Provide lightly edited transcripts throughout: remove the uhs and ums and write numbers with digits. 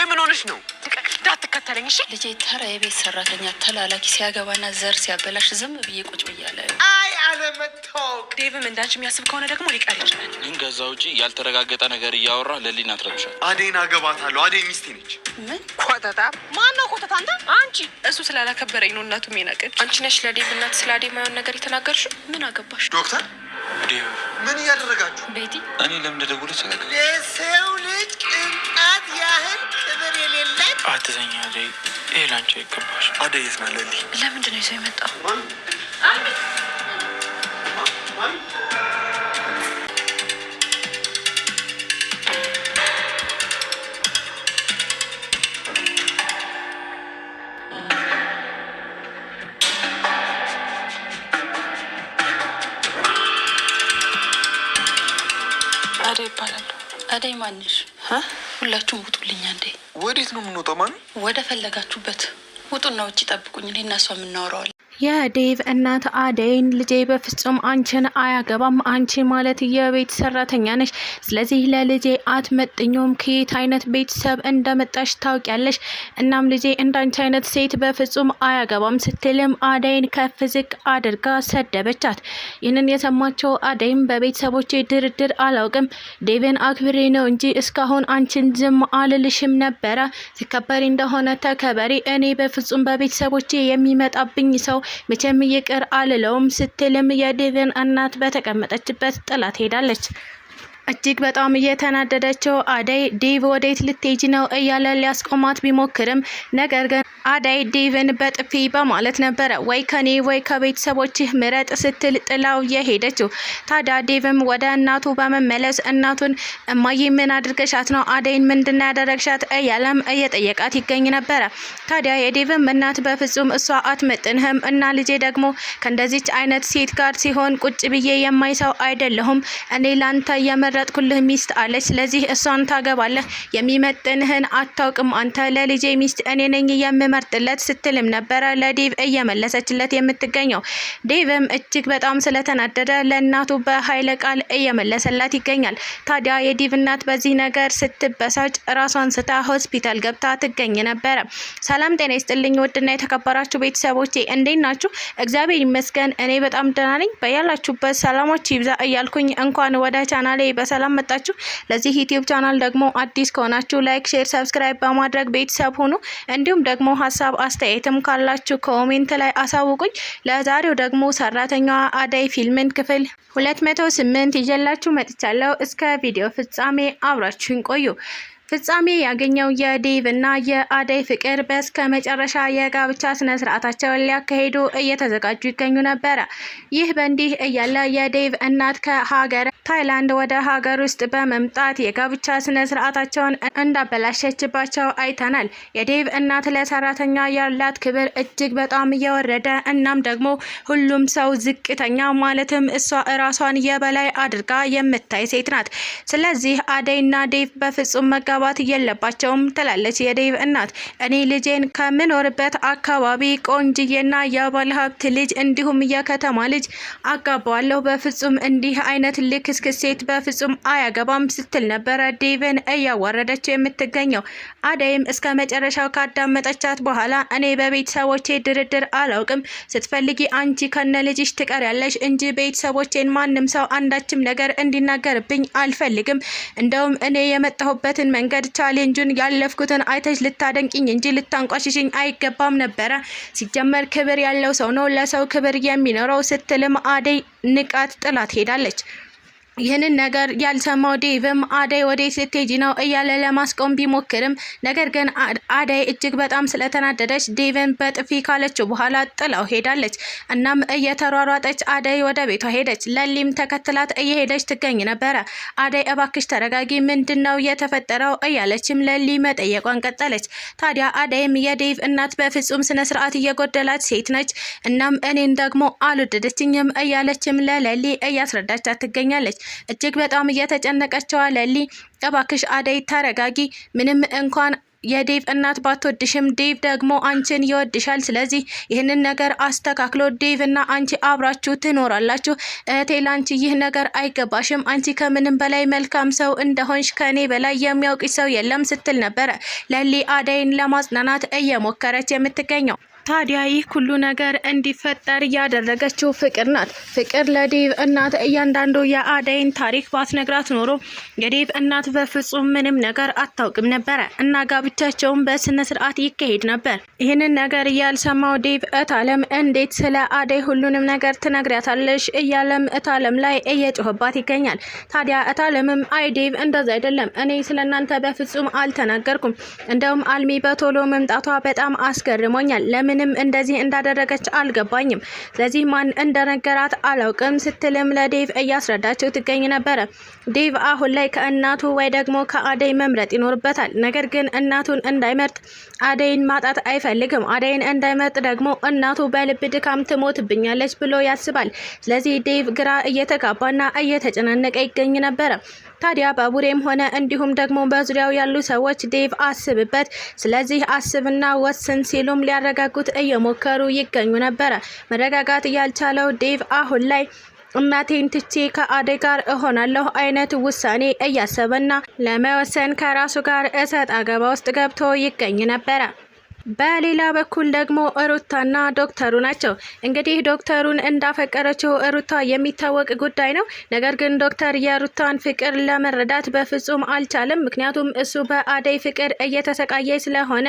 ምን ሆነሽ ነው? እንዳትከተለኝ እሺ። ልጄ ተራ የቤት ሰራተኛ ተላላኪ ሲያገባና ዘር ሲያበላሽ ዝም ብዬ ቁጭ ብያለሁ። አይ አለመታወቅ። ዴቭም እንዳንቺ የሚያስብ ከሆነ ደግሞ ሊቀር ይችላል። ግን ከዛ ውጪ ያልተረጋገጠ ነገር እያወራ ለሊና አትረብሻል። አዴን አገባታለሁ። አዴ ሚስቴ ነች። ምን ኮተታ? ማነው ኮተታ? አንቺ። እሱ ስላላከበረኝ ነው እናቱ የሚናቀች። አንቺ ነሽ ለዴቭ እናት ስለ አዴ ማየውን ነገር የተናገርሽው። ምን አገባሽ? ዶክተር ዴቭ ምን እያደረጋችሁ? ቤቲ እኔ ለምን ደውል ሰለክ ለሰው ልጅ ቅንጣት ያህል ክብር የሌላት አትዘኛ አደይ። ይሄ ላንቺ አይገባሽ። አደይ የት ናት? ለሊ ለምንድን ነው ይዘው የመጣው? አደይ ይባላል። አደይ ማንሽ? ሁላችሁም ውጡልኝ አንዴ። ወዴት ነው የምንወጣው? ማሚ ወደ ፈለጋችሁበት ውጡና ውጭ ጠብቁኝ። እኔና እሷ የምናወራዋለን። የዴቭ እናት አደይን ልጄ በፍጹም አንቺን አያገባም፣ አንቺ ማለት የቤት ሰራተኛ ነሽ፣ ስለዚህ ለልጄ አትመጥኙም፣ ከየት አይነት ቤተሰብ እንደመጣሽ ታውቂያለሽ፣ እናም ልጄ እንዳንቺ አይነት ሴት በፍጹም አያገባም ስትልም አደይን ከፍ ዝቅ አድርጋ ሰደበቻት። ይህንን የሰማቸው አደይም በቤተሰቦቼ ድርድር አላውቅም፣ ዴቭን አክብሬ ነው እንጂ እስካሁን አንቺን ዝም አልልሽም ነበረ፣ ትከበሪ እንደሆነ ተከበሪ፣ እኔ በፍጹም በቤተሰቦቼ የሚመጣብኝ ሰው መቼም ይቅር አልለውም ስትልም የዴቭን እናት በተቀመጠችበት ጥላት ሄዳለች። እጅግ በጣም እየተናደደችው አደይ ዴቭ ወዴት ልትሄጂ ነው እያለ ሊያስቆማት ቢሞክርም ነገር ግን አደይ ዴቭን በጥፊ በማለት ነበረ ወይ ከኔ ወይ ከቤተሰቦችህ ምረጥ ስትል ጥላው የሄደችው። ታዲያ ዴቭም ወደ እናቱ በመመለስ እናቱን እማዬ ምን አድርገሻት ነው? አደይን ምንድን ያደረግሻት? እያለም እየጠየቃት ይገኝ ነበረ። ታዲያ የዴቭም እናት በፍጹም እሷ አትመጥንህም እና ልጄ ደግሞ ከእንደዚች አይነት ሴት ጋር ሲሆን ቁጭ ብዬ የማይሰው አይደለሁም፣ እኔ ላንተ የመረጥኩልህ ሚስት አለች፣ ስለዚህ እሷን ታገባለህ፣ የሚመጥንህን አታውቅም፣ አንተ ለልጄ ሚስት እኔ ነኝ መርጥለት ስትልም ነበረ ለዴቭ እየመለሰችለት የምትገኘው። ዴቭም እጅግ በጣም ስለተናደደ ለእናቱ በኃይለ ቃል እየመለሰላት ይገኛል። ታዲያ የዴቭ እናት በዚህ ነገር ስትበሳጭ ራሷን ስታ ሆስፒታል ገብታ ትገኝ ነበረ። ሰላም ጤና ይስጥልኝ ውድና የተከበራችሁ ቤተሰቦቼ እንዴት ናችሁ? እግዚአብሔር ይመስገን እኔ በጣም ደህና ነኝ። በያላችሁበት ሰላማችሁ ይብዛ እያልኩኝ እንኳን ወደ ቻናሌ በሰላም መጣችሁ። ለዚህ ዩቲዩብ ቻናል ደግሞ አዲስ ከሆናችሁ ላይክ፣ ሼር፣ ሰብስክራይብ በማድረግ ቤተሰብ ሁኑ። እንዲሁም ደግሞ ሀሳብ አስተያየትም ካላችሁ ኮሜንት ላይ አሳውቁኝ። ለዛሬው ደግሞ ሰራተኛዋ አደይ ፊልምን ክፍል 208 ይዤላችሁ መጥቻለሁ። እስከ ቪዲዮ ፍጻሜ አብራችሁን ቆዩ። ፍጻሜ ያገኘው የዴቭ እና የአደይ ፍቅር በስከ መጨረሻ የጋብቻ ስነ ስርዓታቸውን ሊያካሂዱ እየተዘጋጁ ይገኙ ነበረ። ይህ በእንዲህ እያለ የዴቭ እናት ከሀገር ታይላንድ ወደ ሀገር ውስጥ በመምጣት የጋብቻ ስነ ስርዓታቸውን እንዳበላሸችባቸው አይተናል። የዴቭ እናት ለሰራተኛ ያላት ክብር እጅግ በጣም እየወረደ እናም ደግሞ ሁሉም ሰው ዝቅተኛ ማለትም እሷ እራሷን የበላይ አድርጋ የምታይ ሴት ናት። ስለዚህ አደይና ዴቭ በፍጹም መጋባት የለባቸውም ትላለች የዴቭ እናት። እኔ ልጄን ከምኖርበት አካባቢ ቆንጅዬና የባለ ሀብት ልጅ እንዲሁም የከተማ ልጅ አጋባዋለሁ፣ በፍጹም እንዲህ አይነት ልክስክስ ሴት በፍጹም አያገባም ስትል ነበረ ዴቭን እያዋረደችው የምትገኘው። አደይም እስከ መጨረሻው ካዳመጠቻት በኋላ እኔ በቤተሰቦቼ ድርድር አላውቅም፣ ስትፈልጊ አንቺ ከነ ልጅሽ ትቀሪያለሽ እንጂ ቤተሰቦቼን ማንም ሰው አንዳችም ነገር እንዲናገርብኝ አልፈልግም። እንደውም እኔ የመጣሁበትን መንገድ ቻሌንጁን ያለፍኩትን አይተሽ ልታደንቂኝ እንጂ ልታንቋሽሽኝ አይገባም ነበረ። ሲጀመር ክብር ያለው ሰው ነው ለሰው ክብር የሚኖረው ስትልም አደይ ንቃት ጥላት ሄዳለች። ይህንን ነገር ያልሰማው ዴቭም አደይ ወዴት ልትሄጂ ነው እያለ ለማስቆም ቢሞክርም ነገር ግን አደይ እጅግ በጣም ስለተናደደች ዴቭን በጥፊ ካለችው በኋላ ጥላው ሄዳለች። እናም እየተሯሯጠች አደይ ወደ ቤቷ ሄደች። ለሊም ተከትላት እየሄደች ትገኝ ነበረ። አደይ እባክሽ ተረጋጊ፣ ምንድነው የተፈጠረው እያለችም ለሊ መጠየቋን ቀጠለች። ታዲያ አደይም የዴቭ እናት በፍጹም ስነ ስርዓት እየጎደላት ሴት ነች፣ እናም እኔን ደግሞ አልወደደችኝም እያለችም ለለሊ እያስረዳቻት ትገኛለች። እጅግ በጣም እየተጨነቀችው ለሊ እባክሽ አደይ ተረጋጊ፣ ምንም እንኳን የዴቭ እናት ባትወድሽም ዴቭ ደግሞ አንቺን ይወድሻል። ስለዚህ ይህንን ነገር አስተካክሎ ዴቭ እና አንቺ አብራችሁ ትኖራላችሁ። እህቴ ላንቺ ይህ ነገር አይገባሽም። አንቺ ከምንም በላይ መልካም ሰው እንደሆንሽ ከኔ በላይ የሚያውቅሽ ሰው የለም ስትል ነበረ ለሊ አደይን ለማጽናናት እየሞከረች የምትገኘው። ታዲያ ይህ ሁሉ ነገር እንዲፈጠር ያደረገችው ፍቅር ናት። ፍቅር ለዴቭ እናት እያንዳንዱ የአደይን ታሪክ ባትነግራት ኖሮ የዴቭ እናት በፍጹም ምንም ነገር አታውቅም ነበረ እና ጋብቻቸውን በስነ ስርዓት ይካሄድ ነበር። ይህንን ነገር ያልሰማው ዴቭ እታለም እንዴት ስለ አደይ ሁሉንም ነገር ትነግሪያታለሽ እያለም እታለም ላይ እየጮህባት ይገኛል። ታዲያ እታለምም አይ ዴቭ እንደዛ አይደለም፣ እኔ ስለ እናንተ በፍጹም አልተናገርኩም። እንደውም አልሚ በቶሎ መምጣቷ በጣም አስገርሞኛል። ለምን እንደዚህ እንዳደረገች አልገባኝም። ስለዚህ ማን እንደነገራት አላውቅም ስትልም ለዴቭ እያስረዳችው ትገኝ ነበረ። ዴቭ አሁን ላይ ከእናቱ ወይ ደግሞ ከአደይ መምረጥ ይኖርበታል። ነገር ግን እናቱን እንዳይመርጥ አደይን ማጣት አይፈልግም። አደይን እንዳይመርጥ ደግሞ እናቱ በልብ ድካም ትሞትብኛለች ብሎ ያስባል። ስለዚህ ዴቭ ግራ እየተጋባና እየተጨናነቀ ይገኝ ነበረ። ታዲያ ባቡሬም ሆነ እንዲሁም ደግሞ በዙሪያው ያሉ ሰዎች ዴቭ አስብበት፣ ስለዚህ አስብና ወስን ሲሉም ሊያረጋጉት እየሞከሩ ይገኙ ነበረ። መረጋጋት ያልቻለው ዴቭ አሁን ላይ እናቴን ትቼ ከአደይ ጋር እሆናለሁ አይነት ውሳኔ እያሰበና ለመወሰን ከራሱ ጋር እሰጥ አገባ ውስጥ ገብቶ ይገኝ ነበረ። በሌላ በኩል ደግሞ ሩታና ዶክተሩ ናቸው። እንግዲህ ዶክተሩን እንዳፈቀረችው ሩታ የሚታወቅ ጉዳይ ነው። ነገር ግን ዶክተር የሩታን ፍቅር ለመረዳት በፍጹም አልቻለም። ምክንያቱም እሱ በአደይ ፍቅር እየተሰቃየ ስለሆነ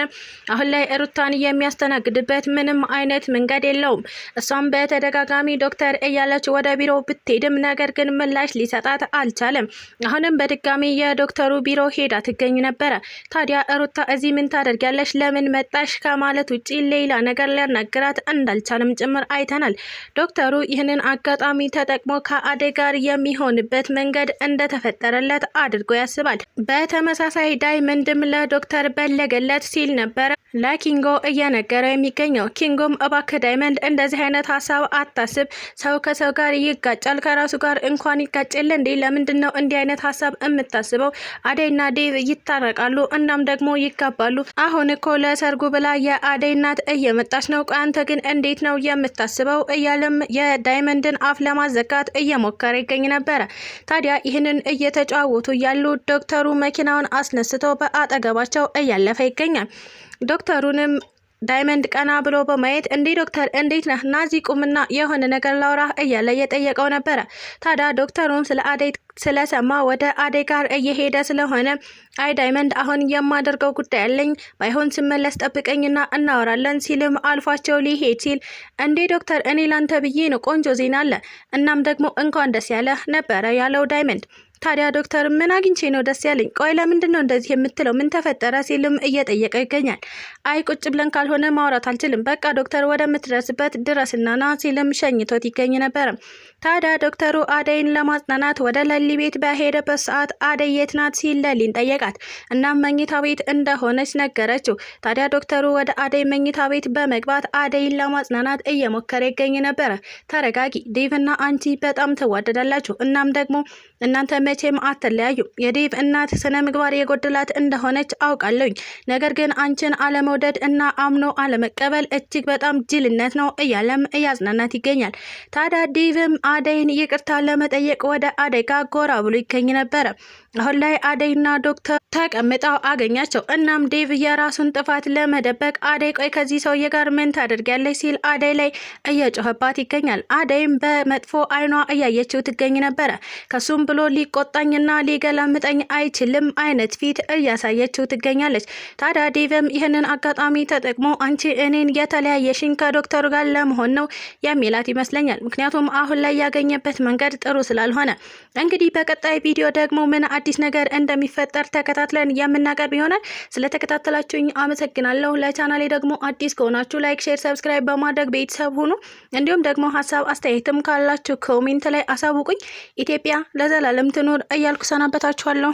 አሁን ላይ ሩታን የሚያስተናግድበት ምንም አይነት መንገድ የለውም። እሷም በተደጋጋሚ ዶክተር እያለች ወደ ቢሮ ብትሄድም ነገር ግን ምላሽ ሊሰጣት አልቻለም። አሁንም በድጋሚ የዶክተሩ ቢሮ ሄዳ ትገኝ ነበረ። ታዲያ ሩታ እዚህ ምን ታደርጊያለሽ? ለምን መጣ ከማለት ውጪ ሌላ ነገር ሊያናግራት እንዳልቻለም ጭምር አይተናል። ዶክተሩ ይህንን አጋጣሚ ተጠቅሞ ከአደይ ጋር የሚሆንበት መንገድ እንደተፈጠረለት አድርጎ ያስባል። በተመሳሳይ ዳይመንድም ለዶክተር በለገለት ሲል ነበረ ለኪንጎ እየነገረ የሚገኘው። ኪንጎም እባክህ ዳይመንድ እንደዚህ አይነት ሀሳብ አታስብ፣ ሰው ከሰው ጋር ይጋጫል፣ ከራሱ ጋር እንኳን ይጋጭል እንዴ? ለምንድን ነው እንዲህ አይነት ሀሳብ የምታስበው? አደይና ዴቭ ይታረቃሉ እናም ደግሞ ይጋባሉ። አሁን እኮ ለሰርጉ ብላ የአደይ እናት እየመጣች ነው። አንተ ግን እንዴት ነው የምታስበው? እያለም የዳይመንድን አፍ ለማዘጋት እየሞከረ ይገኝ ነበረ። ታዲያ ይህንን እየተጫወቱ ያሉ ዶክተሩ መኪናውን አስነስቶ በአጠገባቸው እያለፈ ይገኛል። ዶክተሩንም ዳይመንድ ቀና ብሎ በማየት እንዴ ዶክተር እንዴት ነህ? ናዚ ቁምና የሆነ ነገር ላውራ እያለ እየጠየቀው ነበረ። ታዲያ ዶክተሩም ስለ አደይ ስለሰማ ወደ አደይ ጋር እየሄደ ስለሆነ አይ ዳይመንድ አሁን የማደርገው ጉዳይ አለኝ፣ ባይሆን ስመለስ ጠብቀኝና እናወራለን ሲልም አልፏቸው ሊሄድ ሲል እንዴ ዶክተር እኔ ላንተ ብዬ ነው፣ ቆንጆ ዜና አለ፣ እናም ደግሞ እንኳን ደስ ያለህ ነበረ ያለው ዳይመንድ። ታዲያ ዶክተር ምን አግኝቼ ነው ደስ ያለኝ? ቆይ ለምንድን ነው እንደዚህ የምትለው? ምን ተፈጠረ? ሲልም እየጠየቀው ይገኛል። አይ ቁጭ ብለን ካልሆነ ማውራት አልችልም፣ በቃ ዶክተር ወደምትደርስበት ድረስና ና ሲልም ሸኝቶት ይገኝ ነበረ። ታዲያ ዶክተሩ አደይን ለማጽናናት ወደ ለሊ ቤት በሄደበት ሰዓት አደይ የት ናት ሲል ለሊን ጠየቃት። እናም መኝታ ቤት እንደሆነች ነገረችው። ታዲያ ዶክተሩ ወደ አደይ መኝታ ቤት በመግባት አደይን ለማጽናናት እየሞከረ ይገኝ ነበረ። ተረጋጊ፣ ዴቭና አንቺ በጣም ትዋደዳላችሁ፣ እናም ደግሞ እናንተ መቼም አትለያዩ። የዴቭ እናት ስነ ምግባር የጎደላት እንደሆነች አውቃለሁኝ፣ ነገር ግን አንቺን አለመውደድ እና አምኖ አለመቀበል እጅግ በጣም ጅልነት ነው እያለም እያጽናናት ይገኛል። ታዲያ ዴቭም አደይን ይቅርታ ለመጠየቅ ወደ አደይ ጋር ጎራ ብሎ ይገኝ ነበረ። አሁን ላይ አደይና ዶክተር ተቀምጠው አገኛቸው። እናም ዴቭ የራሱን ጥፋት ለመደበቅ አደይ ቆይ ከዚህ ሰውዬ ጋር ምን ታደርጊያለሽ ሲል አደይ ላይ እየጮህባት ይገኛል። አደይም በመጥፎ አይኗ እያየችው ትገኝ ነበረ። ከሱም ብሎ ሊቆጣኝና ሊገላምጠኝ አይችልም አይነት ፊት እያሳየችው ትገኛለች። ታዲያ ዴቭም ይህንን አጋጣሚ ተጠቅሞ አንቺ እኔን የተለያየሽኝ ከዶክተሩ ጋር ለመሆን ነው የሚላት ይመስለኛል። ምክንያቱም አሁን ላይ ያገኘበት መንገድ ጥሩ ስላልሆነ። እንግዲህ በቀጣይ ቪዲዮ ደግሞ ምን አዲስ ነገር እንደሚፈጠር ተከታትለን የምናቀርብ ይሆናል። ስለተከታተላችሁኝ አመሰግናለሁ። ለቻናሌ ደግሞ አዲስ ከሆናችሁ ላይክ፣ ሼር፣ ሰብስክራይብ በማድረግ ቤተሰብ ሁኑ። እንዲሁም ደግሞ ሀሳብ አስተያየትም ካላችሁ ኮሜንት ላይ አሳውቁኝ። ኢትዮጵያ ለዘላለም ትኑር እያልኩ ሰናበታችኋለሁ።